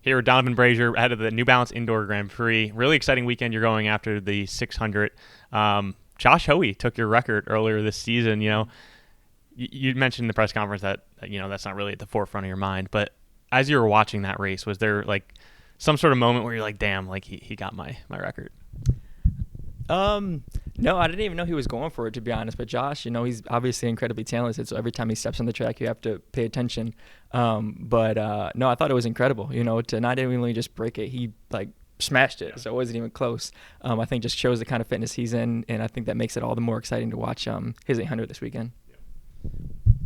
here with Donovan Brazier ahead of the New Balance Indoor Grand Prix. Really exciting weekend you're going after the 600. Josh Hoey took your record earlier this season. You mentioned in the press conference that that's not really at the forefront of your mind, but as you were watching that race, was there like some sort of moment where you're like, damn, like he got my record? No, I didn't even know he was going for it, to be honest. But Josh, he's obviously incredibly talented. So every time he steps on the track, you have to pay attention. But no, I thought it was incredible. To not only just break it, he like smashed it. So it wasn't even close. I think just shows the kind of fitness he's in, and I think that makes it all the more exciting to watch his 800 this weekend.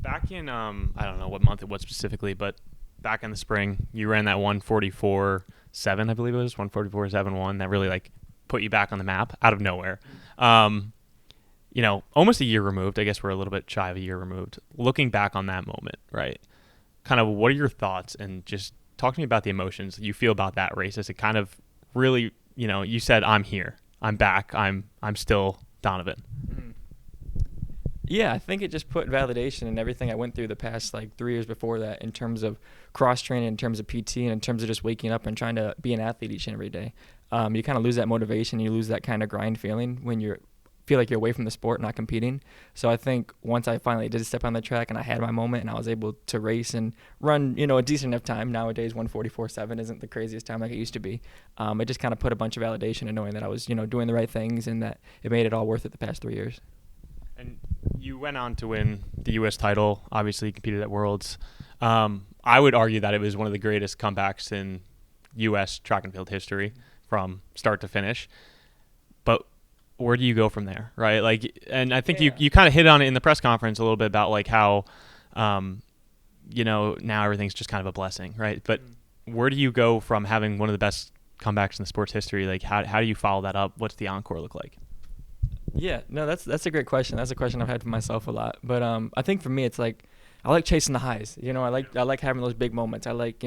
Back in I don't know what month it was specifically, but back in the spring, you ran that 144.7, I believe it was 144.71. That really like put you back on the map out of nowhere. Almost a year removed. I guess we're a little bit shy of a year removed. Looking back on that moment, right? Kind of what are your thoughts, and just talk to me about the emotions you feel about that race as it kind of really, you said, I'm here, I'm back, I'm still Donovan. Yeah, I think it just put validation in everything I went through the past 3 years before that, in terms of cross training, in terms of PT, and in terms of just waking up and trying to be an athlete each and every day. You kind of lose that motivation, you lose that kind of grind feeling when you feel like you're away from the sport, not competing. So I think once I finally did step on the track and I had my moment and I was able to race and run, a decent enough time. Nowadays, 144.7 isn't the craziest time like it used to be. It just kind of put a bunch of validation in knowing that I was, doing the right things, and that it made it all worth it the past 3 years. And you went on to win the U.S. title. Obviously, you competed at Worlds. I would argue that it was one of the greatest comebacks in U.S. track and field history from start to finish. But where do you go from there, right? And I think you kind of hit on it in the press conference a little bit about how, now everything's just kind of a blessing, right? But where do you go from having one of the best comebacks in the sport's history? How do you follow that up? What's the encore look like? Yeah, no, that's a great question. That's a question I've had for myself a lot. But I think for me, it's I like chasing the highs. I like having those big moments. I like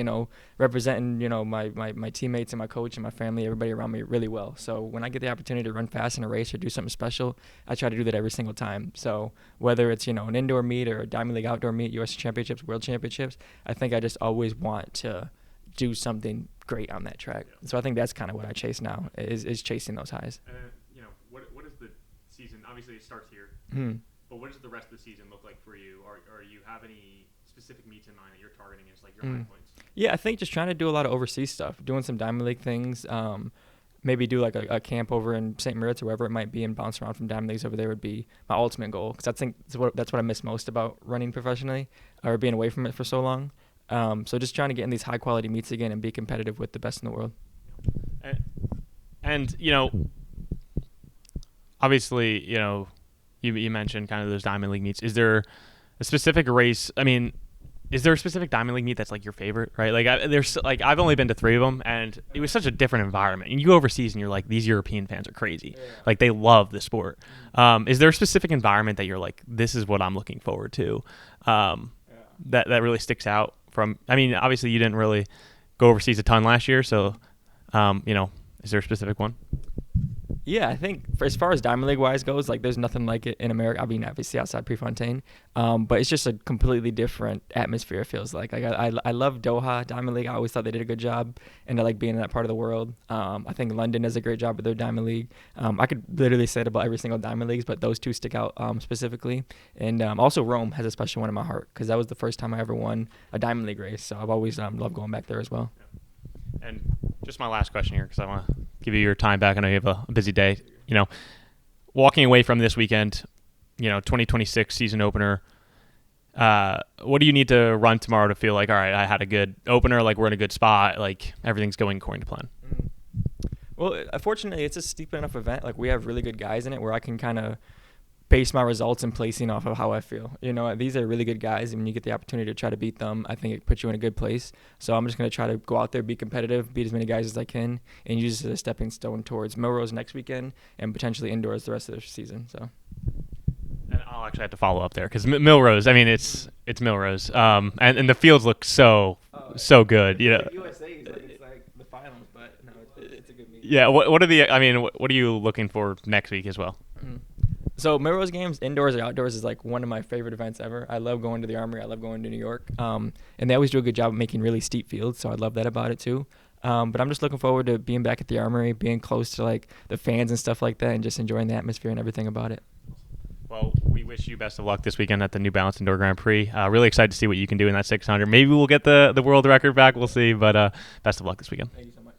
representing my teammates and my coach and my family, everybody around me really well. So when I get the opportunity to run fast in a race or do something special, I try to do that every single time. So whether it's an indoor meet or a Diamond League outdoor meet, U.S. Championships, World Championships, I think I just always want to do something great on that track. Yeah. So I think that's kind of what I chase now, is chasing those highs. What is the season? Obviously, it starts here. But what does the rest of the season look like for you? Or you have any specific meets in mind that you're targeting as your high points? Yeah, I think just trying to do a lot of overseas stuff, doing some Diamond League things. Maybe do a camp over in St. Moritz or wherever it might be, and bounce around from Diamond Leagues over there would be my ultimate goal, because I think that's what I miss most about running professionally, or being away from it for so long. So just trying to get in these high quality meets again and be competitive with the best in the world. And obviously, you mentioned kind of those Diamond League meets. Is there a specific race? I mean, is there a specific Diamond League meet that's your favorite, right? I've only been to 3 of them, and it was such a different environment. And you go overseas and you're these European fans are crazy. Yeah. They love the sport. Is there a specific environment that you're this is what I'm looking forward to? That really sticks out from, obviously you didn't really go overseas a ton last year. So, is there a specific one? Yeah, I think as far as Diamond League wise goes, there's nothing like it in America. Obviously outside Prefontaine, but it's just a completely different atmosphere. It feels like I love Doha Diamond League. I always thought they did a good job, and I like being in that part of the world. I think London does a great job with their Diamond League. I could literally say it about every single Diamond Leagues, but those two stick out specifically. And also Rome has a special one in my heart, because that was the first time I ever won a Diamond League race. So I've always loved going back there as well. And just my last question here, because I want to give you your time back. I know you have a busy day. Walking away from this weekend, 2026 season opener, what do you need to run tomorrow to feel all right, I had a good opener, we're in a good spot, everything's going according to plan? Well, fortunately, it's a steep enough event. We have really good guys in it where I can kind of base my results and placing off of how I feel. These are really good guys, and when you get the opportunity to try to beat them, I think it puts you in a good place. So I'm just going to try to go out there, be competitive, beat as many guys as I can, and use it as a stepping stone towards Melrose next weekend and potentially indoors the rest of the season. So. And I'll actually have to follow up there, because Melrose, it's Melrose, and the fields look so good. USA is it's the finals, but no, it's a good meet. Yeah. What are you looking for next week as well? So Melrose Games, indoors or outdoors, is like one of my favorite events ever. I love going to the Armory. I love going to New York. And they always do a good job of making really steep fields, so I love that about it too. But I'm just looking forward to being back at the Armory, being close to like the fans and stuff like that, and just enjoying the atmosphere and everything about it. Well, we wish you best of luck this weekend at the New Balance Indoor Grand Prix. Really excited to see what you can do in that 600. Maybe we'll get the world record back. We'll see. But best of luck this weekend. Thank you so much.